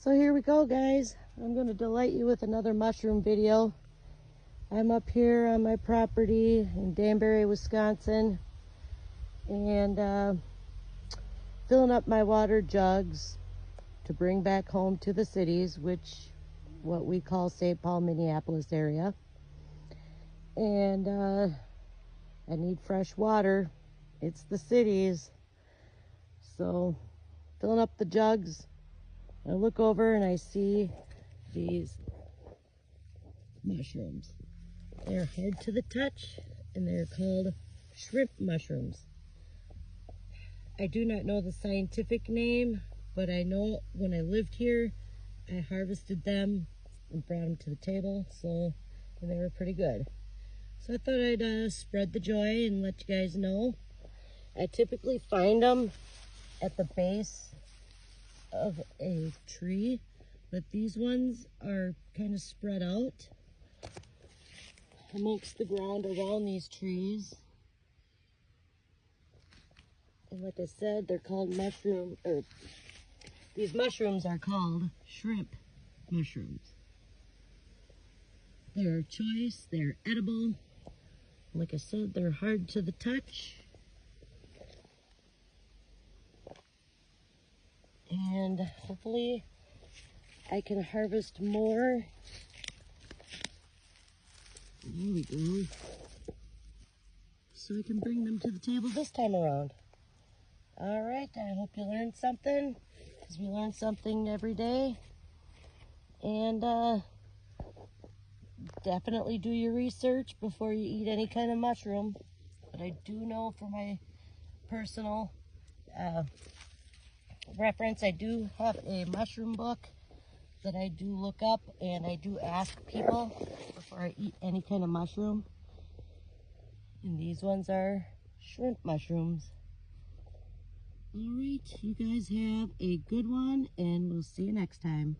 So here we go, guys. I'm going to delight you with another mushroom video. I'm up here on my property in Danbury, Wisconsin, and filling up my water jugs to bring back home to the cities, which what we call St. Paul, Minneapolis area. And I need fresh water. It's the cities. So filling up the jugs. I look over and I see these mushrooms. They're hard to the touch and they're called shrimp mushrooms. I do not know the scientific name, but I know when I lived here, I harvested them and brought them to the table, and they were pretty good. So I thought I'd spread the joy and let you guys know. I typically find them at the base of a tree, but these ones are kind of spread out amongst the ground around these trees. And like I said, they're called these mushrooms are called shrimp mushrooms. They're choice, they're edible. Like I said, they're hard to the touch. And hopefully I can harvest more. There we go. So I can bring them to the table this time around. All right, I hope you learned something, because we learn something every day. And definitely do your research before you eat any kind of mushroom. But I do know for my personal reference, I do have a mushroom book that I do look up, and I do ask people before I eat any kind of mushroom. And these ones are shrimp mushrooms. All right, you guys have a good one, and we'll see you next time.